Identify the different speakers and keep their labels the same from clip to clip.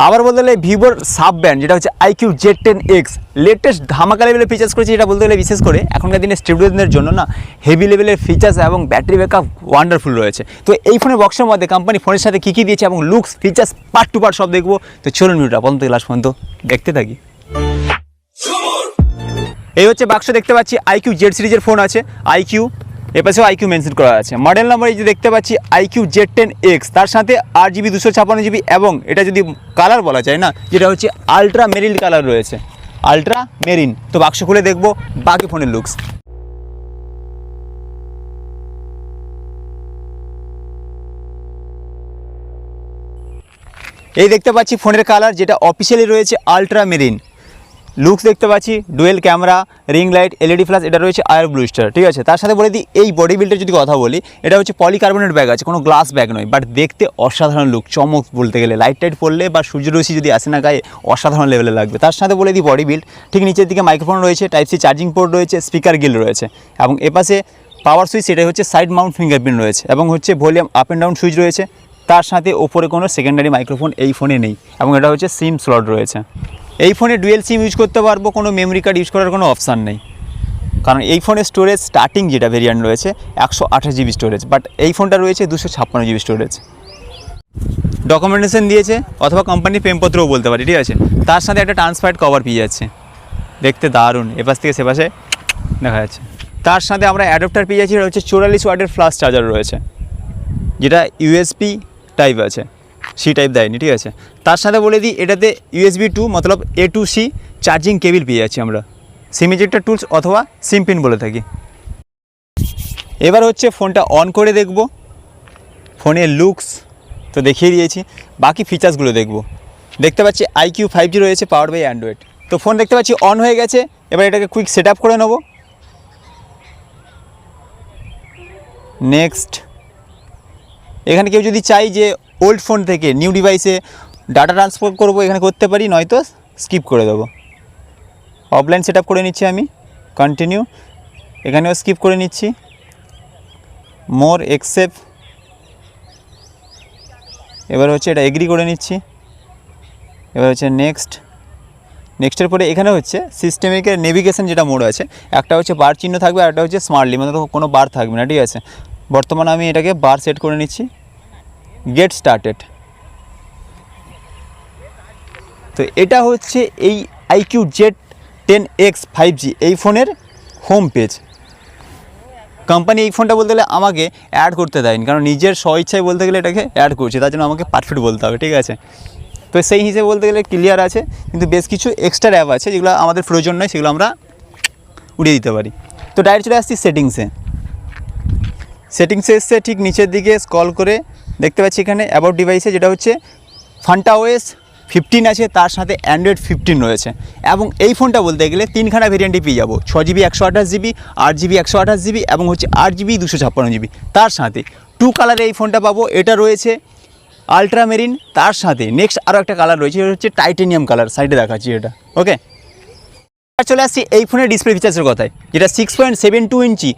Speaker 1: আবার বলতে গেলে ভিভোর সাব ব্র্যান্ড যেটা হচ্ছে Iqoo Z10X লেটেস্ট ধামাকা লেভেলের ফিচার্স করেছে, যেটা বলতে গেলে বিশেষ করে এখনকার দিনে স্টুডেন্টদের জন্য না হেভি লেভেলের ফিচার্স এবং ব্যাটারি ব্যাকআপ ওয়ান্ডারফুল রয়েছে। তো এই ফোনের বক্সের মধ্যে কোম্পানি ফোনের সাথে কী কী দিয়েছে এবং looks features part to part সব দেখবো। তো চলুন ভিডিওটা পর্যন্ত লাস্ট পর্যন্ত দেখতে থাকি। এই হচ্ছে বাক্স, দেখতে পাচ্ছি Iqoo Z সিরিজের ফোন আছে, Iqoo এপাশেও Iqoo মেনশন করা আছে। মডেল নাম্বার এই যে দেখতে পাচ্ছি Iqoo Z10X, তার সাথে 8GB 256GB এবং এটা যদি কালার বলা যায় না, যেটা হচ্ছে আলট্রা মেরিন কালার রয়েছে, আলট্রা মেরিন। তো বাক্স খুলে দেখবো বাকি ফোনের লুকস। এই দেখতে পাচ্ছি ফোনের কালার যেটা অফিসিয়ালি রয়েছে আলট্রা মেরিন। লুকস দেখতে পাচ্ছি dual camera, ring light, LED flash, এটা রয়েছে আয়ার ব্লু স্টার, ঠিক আছে। তার সাথে বলে দিই এই বডি বিল্ডের যদি কথা বলি, এটা হচ্ছে পলিকার্বনেট ব্যাগ আছে, কোনো গ্লাস ব্যাগ নয়, বাট দেখতে অসাধারণ লুক, চমক বলতে গেলে লাইট টাইট পড়লে বা সূর্যরশ্মি যদি আসে না গায়ে অসাধারণ লেভেলে লাগবে। তার সাথে বলে দিই বডি বিল্ড, ঠিক নিচের দিকে মাইক্রোফোন রয়েছে, টাইপ সি চার্জিং পোর্ট রয়েছে, স্পিকার গিল রয়েছে এবং এপাশে পাওয়ার সুইচ, সেটাই হচ্ছে সাইড মাউন্ট ফিঙ্গারপ্রিন্ট রয়েছে এবং হচ্ছে volume up and down switch রয়েছে। তার সাথে ওপরে কোনো সেকেন্ডারি মাইক্রোফোন এই ফোনে নেই এবং এটা হচ্ছে সিম স্লট রয়েছে। এই ফোনে ডুয়েল সিম ইউজ করতে পারবো, কোনো মেমরি কার্ড ইউজ করার কোনো অপশান নেই, কারণ এই ফোনের স্টোরেজ স্টার্টিং যেটা ভেরিয়েন্ট রয়েছে 128GB স্টোরেজ, বাট এই ফোনটা রয়েছে 256GB স্টোরেজ। ডকুমেন্টেশন দিয়েছে অথবা কোম্পানির প্রেমপত্রও বলতে পারি, ঠিক আছে। তার সাথে একটা ট্রান্সপারেন্ট কভার পেয়ে যাচ্ছে, দেখতে দারুণ, এপাশ থেকে সেপাশে দেখা যাচ্ছে। তার সাথে আমরা অ্যাডাপ্টার পেয়ে যাচ্ছি, এটা হচ্ছে 44 ওয়াটের ফ্লাশ চার্জার রয়েছে, যেটা ইউএসবি টাইপ আছে, সি টাইপ দেয়নি, ঠিক আছে। তার সাথে বলে দিই এটাতে USB 2 Matlab A to C charging cable পেয়ে যাচ্ছি আমরা, সিম ইজেক্টর টুলস অথবা সিম পিন বলে থাকি। এবার হচ্ছে ফোনটা অন করে দেখব, ফোনের লুকস তো দেখিয়ে দিয়েছি, বাকি ফিচার্সগুলো দেখব। দেখতে পাচ্ছি Iqoo 5G রয়েছে, পাওয়ার বাই অ্যান্ড্রয়েড। তো ফোন দেখতে পাচ্ছি অন হয়ে গেছে, এবার এটাকে কুইক সেট আপ করে নেব। নেক্সট, এখানে কেউ যদি চাই যে ওল্ড ফোন থেকে নিউ ডিভাইসে ডাটা ট্রান্সফার করবো, এখানে করতে পারি, নয়তো স্কিপ করে দেবো। অফলাইন সেট আপ করে নিচ্ছি আমি, কন্টিনিউ, এখানেও স্কিপ করে নিচ্ছি, মোর এক্সেপ্ট, এবার হচ্ছে এটা এগ্রি করে নিচ্ছি, এবার হচ্ছে নেক্সট। নেক্সটের পরে এখানে হচ্ছে সিস্টেমিক নেভিগেশন যেটা মোড আছে, একটা হচ্ছে বার চিহ্ন থাকবে আর একটা হচ্ছে স্মার্টলি, মানে কোনো বার থাকবে না, ঠিক আছে। বর্তমানে আমি এটাকে বার সেট করে নিচ্ছি, গেট স্টার্টেড। তো এটা হচ্ছে এই Iqoo Z10X 5G এই ফোনের হোম পেজ। কোম্পানি এই ফোনটা বলতে গেলে আমাকে অ্যাড করতে দেয়নি, কারণ নিজের স্বইচ্ছায় বলতে গেলে এটাকে অ্যাড করছে, তার জন্য আমাকে পারফেক্ট বলতে হবে, ঠিক আছে। তো সেই হিসেবে বলতে গেলে ক্লিয়ার আছে, কিন্তু বেশ কিছু এক্সট্রা অ্যাপ আছে যেগুলো আমাদের প্রয়োজন নয়, সেগুলো আমরা উড়িয়ে দিতে পারি। তো ডাইরেক্ট চলে আসছি সেটিংসে। সেটিংসে এসছে ঠিক নিচের দিকে স্ক্রল করে দেখতে পাচ্ছি এখানে অ্যাবাউট ডিভাইসে, যেটা হচ্ছে ফান্টাওএস 15 আছে, তার সাথে অ্যান্ড্রয়েড 15 রয়েছে এবং এই ফোনটা বলতে গেলে তিনখানা ভেরিয়েন্টই পেয়ে যাবো, 6GB 128GB, 8GB 128GB এবং হচ্ছে 8GB 256GB। তার সাথে 2 কালারে এই ফোনটা পাবো, এটা রয়েছে আলট্রা মেরিন, তার সাথে নেক্সট আরও একটা কালার রয়েছে, এটা হচ্ছে টাইটেনিয়াম কালার, সাইডে দেখাচ্ছি এটা, ওকে। চলে আসছি এই ফোনের ডিসপ্লে ফিচার্সের কথায়, যেটা 6.72 ইঞ্চি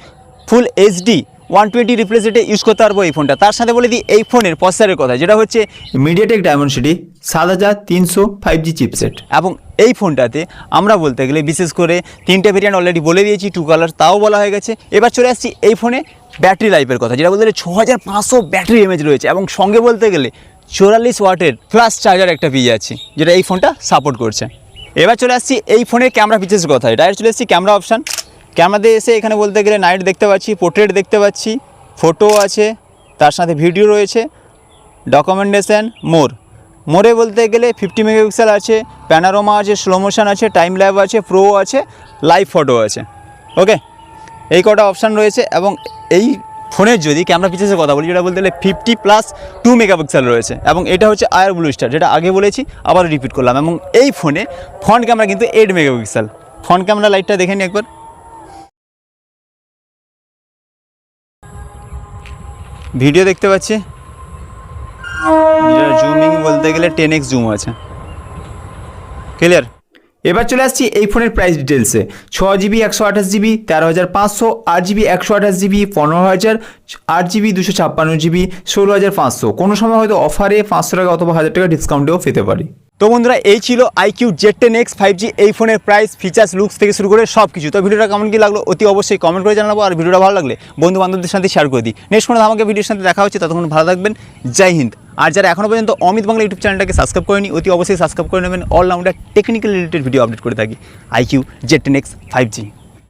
Speaker 1: ফুল HD 120 রিফ্রেশ রেটে ইউজ করতে পারবো এই ফোনটা। তার সাথে বলে দিই এই ফোনের প্রসেসরের কথা, যেটা হচ্ছে মিডিয়াটেক ডায়মেনসিটি 7300 5G চিপসেট এবং এই ফোনটাতে আমরা বলতে গেলে বিশেষ করে 3টে ভেরিয়েন্ট অলরেডি বলে দিয়েছি, 2 কালার তাও বলা হয়ে গেছে। এবার চলে আসছি এই ফোনে ব্যাটারি লাইফের কথা, যেটা বলতে গেলে 6500 ব্যাটারি এমএএইচ রয়েছে এবং সঙ্গে বলতে গেলে 44 ওয়াটের ফ্লাশ চার্জার একটা পেয়ে যাচ্ছি, যেটা এই ফোনটা সাপোর্ট করছে। এবার চলে আসছি এই ফোনের ক্যামেরা ফিচার্সের কথায়, ডাইরেক্ট চলে আসছি ক্যামেরা অপশান। ক্যামেরাতে এসে এখানে বলতে গেলে নাইট দেখতে পাচ্ছি, পোর্ট্রেট দেখতে পাচ্ছি, ফটো আছে, তার সাথে ভিডিও রয়েছে, ডকুমেন্টেশন, মোরে বলতে গেলে 50 মেগাপিক্সেল আছে, প্যানারোমা আছে, স্লো মোশন আছে, টাইম ল্যাব আছে, প্রো আছে, লাইভ ফটো আছে, ওকে। এই কটা অপশান রয়েছে এবং এই ফোনের যদি ক্যামেরা ফিচার্সের কথা বলি, যেটা বলতে গেলে 50+2 মেগাপিক্সেল রয়েছে এবং এটা হচ্ছে আয়ার ব্লু স্টার, যেটা আগে বলেছি আবার রিপিট করলাম। এবং এই ফোনে ফ্রন্ট ক্যামেরা কিন্তু 8 মেগাপিক্সেল। ফ্রন্ট ক্যামেরা লাইটটা দেখে নিই একবার, ভিডিও দেখতে পাচ্ছি, জুমিং বলতে গেলে 10x জুম আছে, ক্লিয়ার। এবার চলে আসছি এই ফোনের প্রাইস ডিটেলসে। 6GB 128GB 13,500, 8GB 128GB 15,000, 8GB 256GB 16,500। কোনো সময় হয়তো অফারে 500 টাকা অথবা 1000 টাকা ডিসকাউন্টেও পেতে পারি। তো বন্ধুরা এই ছিল Iqoo Z10X 5G এই ফোনের প্রাইস, ফিচার্স, লুকস থেকে শুরু করে সব কিছু। তো ভিডিওটা কেমন কি লাগলো অতি অবশ্যই কমেন্ট করে জানাবো, আর ভিডিওটা ভালো লাগলে বন্ধু বান্ধবদের সাথে শেয়ার করে দিই। নেক্সট কোনো আমাকে ভিডিওর সাথে দেখা হচ্ছে, ততক্ষণ ভালো থাকবেন, জয় হিন্দ। আর যারা এখনও পর্যন্ত অমিত বাংলা ইউটিউব চ্যানেলটাকে সাবস্ক্রাইব করেনি অতি অবশ্যই সাবস্ক্রাইব করে নেবেন, all rounder technical related video update করে থাকি Iqoo Z10X 5G।